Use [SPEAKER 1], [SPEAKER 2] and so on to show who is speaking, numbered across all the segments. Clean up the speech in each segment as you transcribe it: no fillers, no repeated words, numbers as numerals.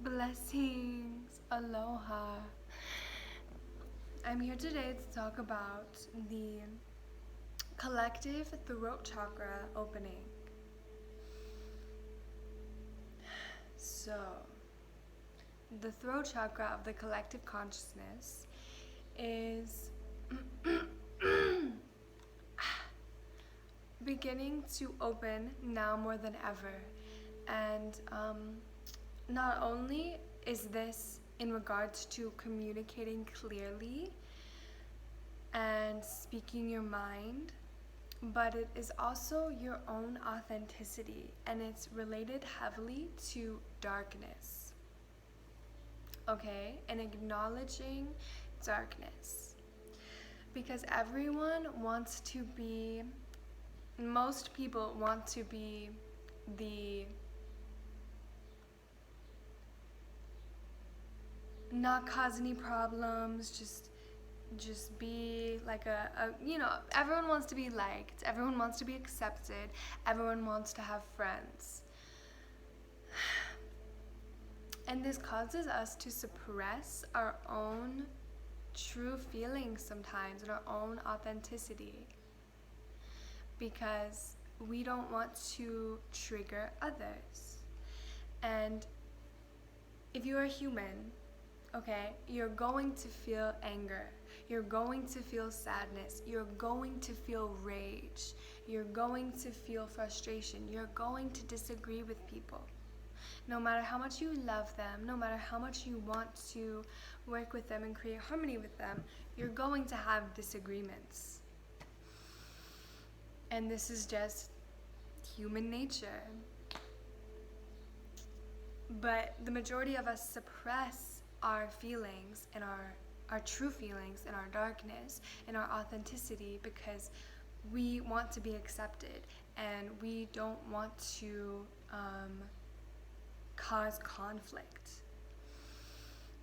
[SPEAKER 1] Blessings, aloha. I'm here today to talk about the collective throat chakra opening. So, the throat chakra of the collective consciousness is beginning to open now more than ever. And not only is this in regards to communicating clearly and speaking your mind, but it is also your own authenticity, and it's related heavily to darkness. Okay? And acknowledging darkness. Because most people want to be the not cause any problems, just be like everyone wants to be liked, everyone wants to be accepted, everyone wants to have friends. And this causes us to suppress our own true feelings sometimes and our own authenticity because we don't want to trigger others. And if you are human, okay, you're going to feel anger, you're going to feel sadness, you're going to feel rage, you're going to feel frustration, you're going to disagree with people. No matter how much you love them, no matter how much you want to work with them and create harmony with them, you're going to have disagreements. And this is just human nature. But the majority of us suppress our feelings and our true feelings and our darkness and our authenticity because we want to be accepted and we don't want to cause conflict.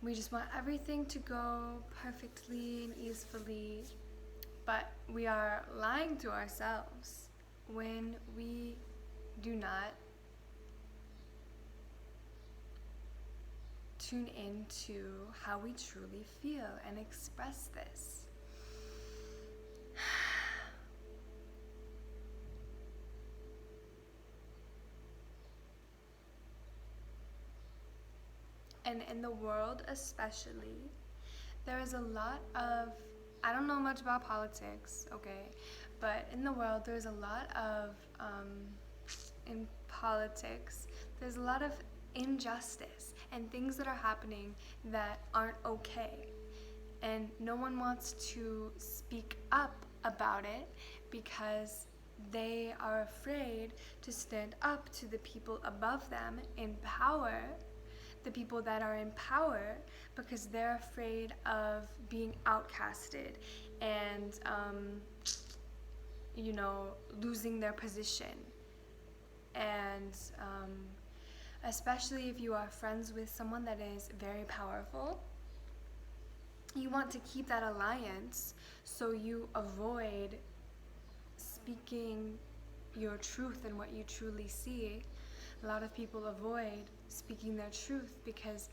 [SPEAKER 1] We just want everything to go perfectly and easily, but we are lying to ourselves when we do not tune into how we truly feel and express this. And in the world especially, there is a lot of, I don't know much about politics, okay, but in the world there's a lot of, in politics, there's a lot of injustice and things that are happening that aren't okay. And no one wants to speak up about it because they are afraid to stand up to the people above them in power, the people that are in power, because they're afraid of being outcasted and losing their position. And especially if you are friends with someone that is very powerful, you want to keep that alliance so you avoid speaking your truth and what you truly see. A lot of people avoid speaking their truth because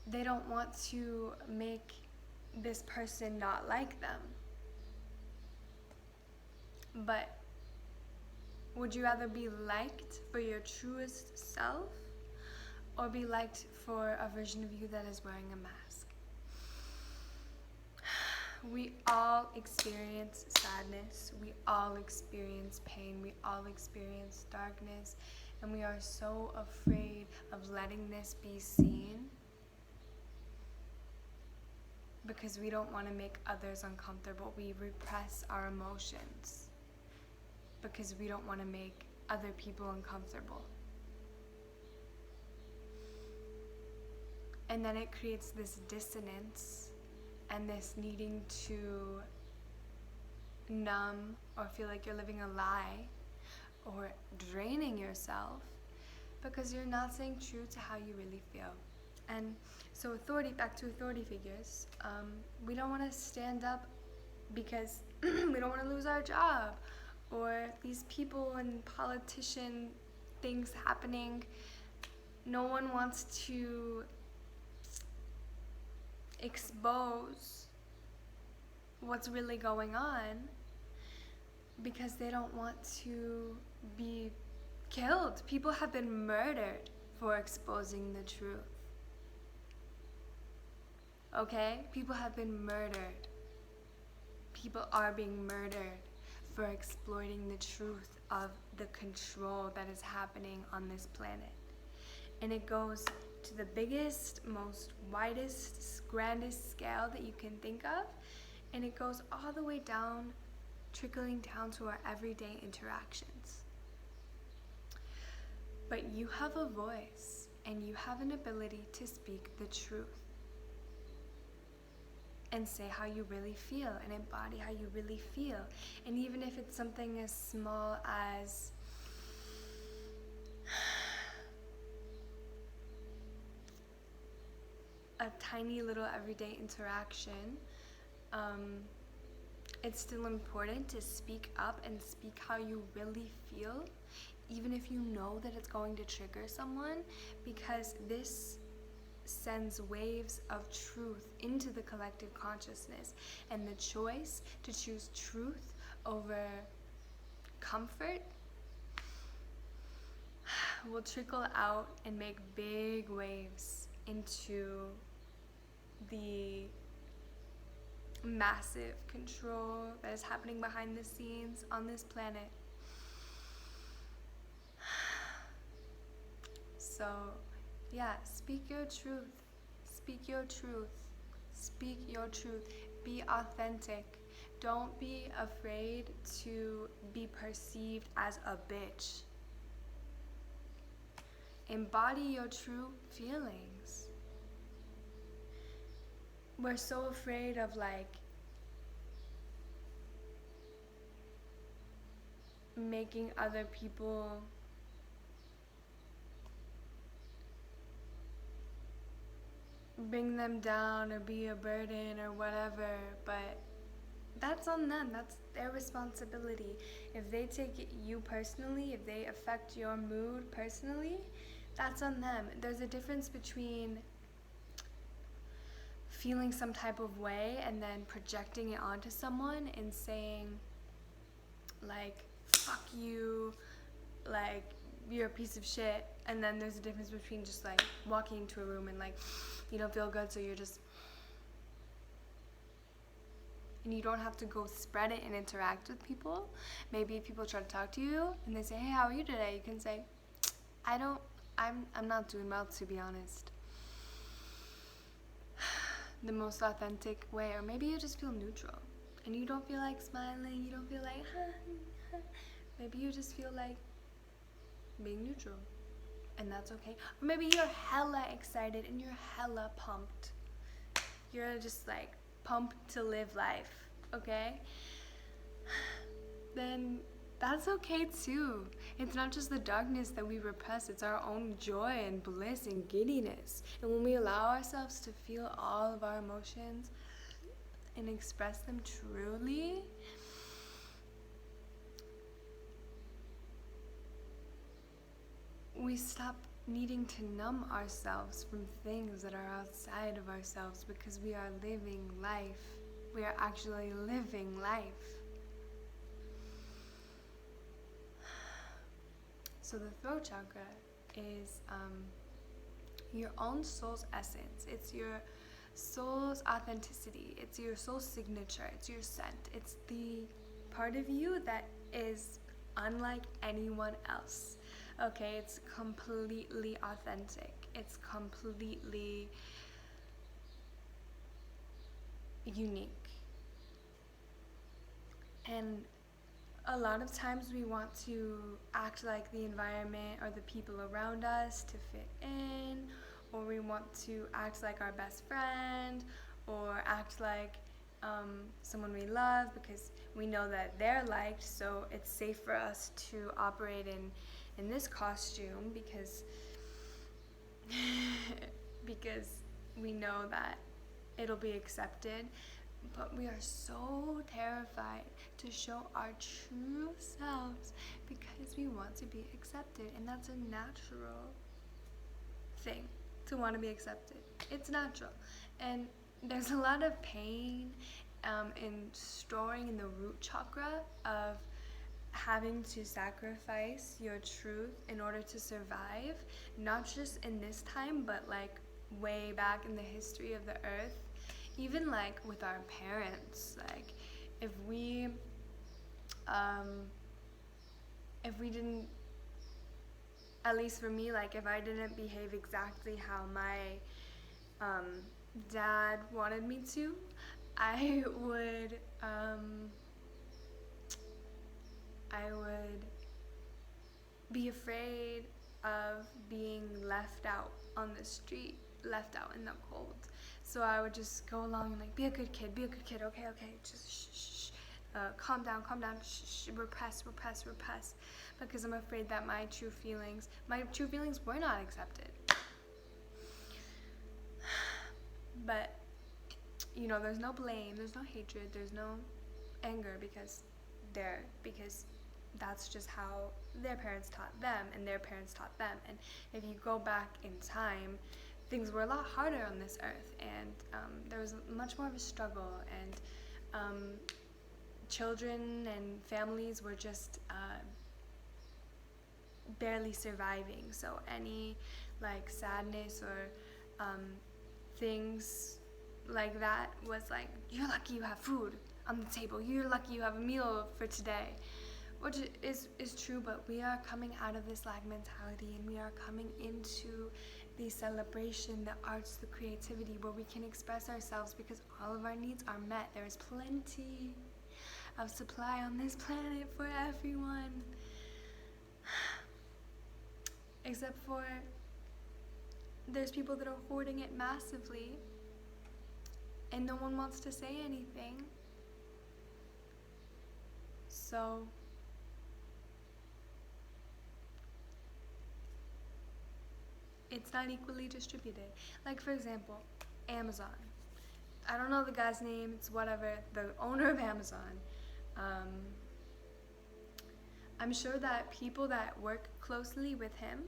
[SPEAKER 1] they don't want to make this person not like them. But would you rather be liked for your truest self or be liked for a version of you that is wearing a mask? We all experience sadness, we all experience pain, we all experience darkness, and we are so afraid of letting this be seen because we don't want to make others uncomfortable. We repress our emotions because we don't want to make other people uncomfortable. And then it creates this dissonance and this needing to numb or feel like you're living a lie or draining yourself because you're not staying true to how you really feel. And so back to authority figures, we don't want to stand up because we don't want to lose our job, or these people and politician things happening no one wants to expose what's really going on because they don't want to be killed. People have been murdered for exposing the truth. Okay? People have been murdered. People are being murdered for exploiting the truth of the control that is happening on this planet. And it goes to the biggest, most widest, grandest scale that you can think of. And it goes all the way down, trickling down to our everyday interactions. But you have a voice and you have an ability to speak the truth and say how you really feel and embody how you really feel. And even if it's something as small as a tiny little everyday interaction, it's still important to speak up and speak how you really feel, even if you know that it's going to trigger someone, because this sends waves of truth into the collective consciousness, and the choice to choose truth over comfort will trickle out and make big waves into the massive control that is happening behind the scenes on this planet. So, yeah, speak your truth. Speak your truth. Speak your truth. Be authentic. Don't be afraid to be perceived as a bitch. Embody your true feelings. We're so afraid of making other people bring them down or be a burden or whatever, but that's on them. That's their responsibility. If they take you personally, if they affect your mood personally, that's on them. There's a difference between feeling some type of way and then projecting it onto someone and saying, fuck you, you're a piece of shit. And then there's a difference between just walking into a room and you don't feel good, so you're just, and you don't have to go spread it and interact with people. Maybe if people try to talk to you and they say, hey, how are you today? You can say, I'm not doing well, to be honest. The most authentic way. Or maybe you just feel neutral and you don't feel like smiling, you don't feel like maybe you just feel like being neutral, and that's okay. Or maybe you're hella excited and you're hella pumped. You're just pumped to live life, okay? Then that's okay too. It's not just the darkness that we repress, it's our own joy and bliss and giddiness. And when we allow ourselves to feel all of our emotions and express them truly, we stop needing to numb ourselves from things that are outside of ourselves, because we are living life. We are actually living life. So the throat chakra is your own soul's essence. It's your soul's authenticity. It's your soul's signature. It's your scent. It's the part of you that is unlike anyone else. Okay, it's completely authentic. It's completely unique. And a lot of times we want to act like the environment or the people around us to fit in, or we want to act like our best friend, or act like someone we love because we know that they're liked, so it's safe for us to operate in this costume because we know that it'll be accepted. But we are so terrified to show our true selves because we want to be accepted, and that's a natural thing to want to be accepted. It's natural. And there's a lot of pain in storing in the root chakra of having to sacrifice your truth in order to survive, not just in this time, but like way back in the history of the earth. Even like with our parents, like if we didn't, at least for me, like if I didn't behave exactly how my dad wanted me to, I would be afraid of being left out on the street, left out in the cold. So I would just go along and like, be a good kid, okay, just shh, calm down, shh, repress, because I'm afraid that my true feelings were not accepted. But, you know, there's no blame, there's no hatred, there's no anger, because that's just how their parents taught them and their parents taught them. And if you go back in time, things were a lot harder on this earth, and there was much more of a struggle, and children and families were just barely surviving. So any like sadness or things like that was like, you're lucky you have food on the table, you're lucky you have a meal for today, which is true. But we are coming out of this lag mentality, and we are coming into the celebration, the arts, the creativity, where we can express ourselves because all of our needs are met. There is plenty of supply on this planet for everyone, except for there's people that are hoarding it massively, and no one wants to say anything. So it's not equally distributed. Like, for example, Amazon. I don't know the guy's name, it's whatever, the owner of Amazon. I'm sure that people that work closely with him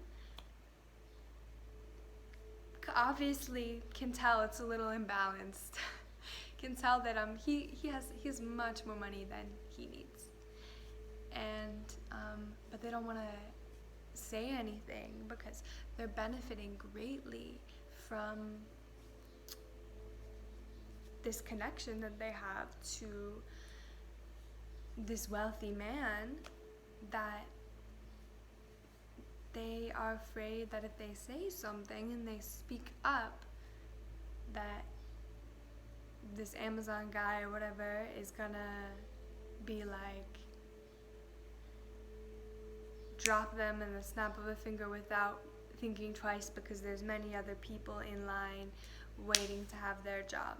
[SPEAKER 1] obviously can tell it's a little imbalanced. Can tell that he has much more money than he needs. And but they don't want to say anything because they're benefiting greatly from this connection that they have to this wealthy man, that they are afraid that if they say something and they speak up, that this Amazon guy or whatever is gonna be like, drop them in the snap of a finger without thinking twice, because there's many other people in line waiting to have their job.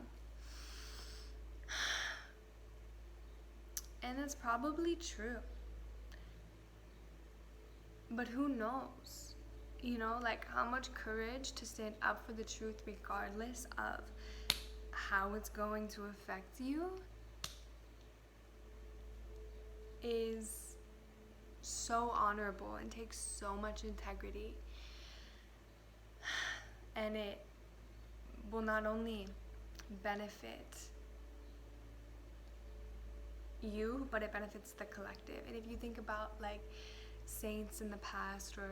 [SPEAKER 1] And it's probably true. But who knows? You know, like how much courage to stand up for the truth regardless of how it's going to affect you is so honorable and takes so much integrity. And it will not only benefit you, but it benefits the collective. And if you think about like saints in the past, or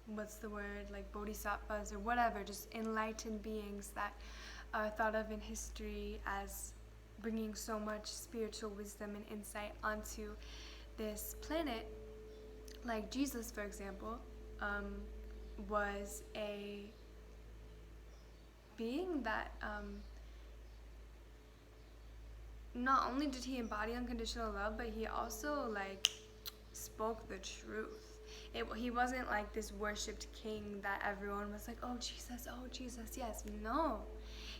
[SPEAKER 1] what's the word, like bodhisattvas or whatever, just enlightened beings that are thought of in history as bringing so much spiritual wisdom and insight onto this planet, like Jesus, for example, was a being that not only did he embody unconditional love, but he also like spoke the truth. He wasn't like this worshipped king that everyone was like, oh Jesus, yes. No,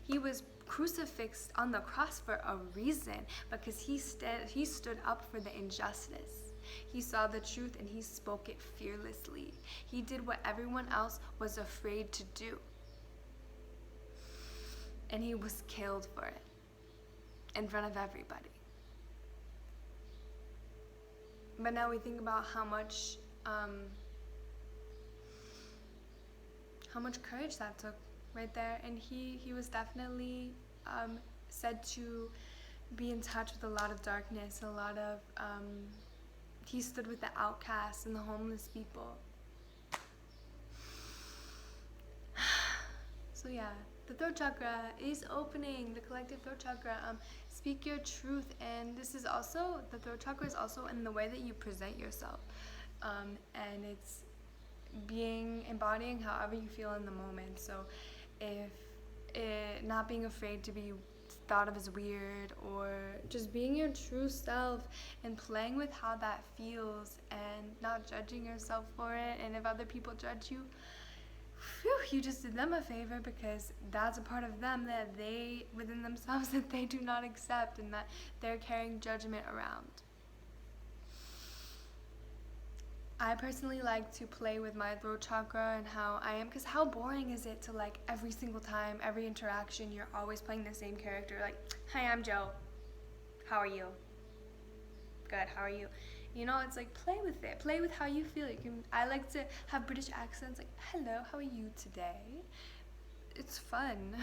[SPEAKER 1] he was crucifixed on the cross for a reason, because he stood up for the injustice. He saw the truth and he spoke it fearlessly. He did what everyone else was afraid to do, and he was killed for it in front of everybody. But now we think about how how much courage that took right there. And he was definitely said to be in touch with a lot of darkness, a lot of he stood with the outcasts and the homeless people. So yeah, the throat chakra is opening, the collective throat chakra. Speak your truth, and this is also, the throat chakra is also in the way that you present yourself, and it's embodying however you feel in the moment. So if not being afraid to be thought of as weird, or just being your true self and playing with how that feels and not judging yourself for it. And if other people judge you, whew, you just did them a favor, because that's a part of them that they, within themselves, that they do not accept and that they're carrying judgment around. I personally like to play with my throat chakra and how I am, because how boring is it to, like, every single time, every interaction, you're always playing the same character, like, hi, I'm Joe, how are you? Good, how are you? You know, it's like, play with it, play with how you feel. I like to have British accents, like, hello, how are you today? It's fun.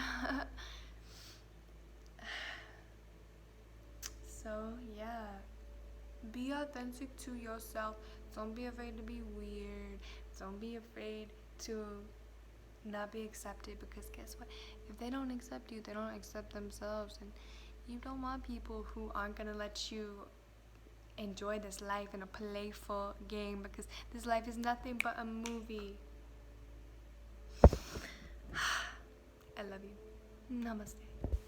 [SPEAKER 1] So yeah, be authentic to yourself. Don't be afraid to be weird. Don't be afraid to not be accepted, because guess what? If they don't accept you, they don't accept themselves. And you don't want people who aren't going to let you enjoy this life in a playful game, because this life is nothing but a movie. I love you. Namaste.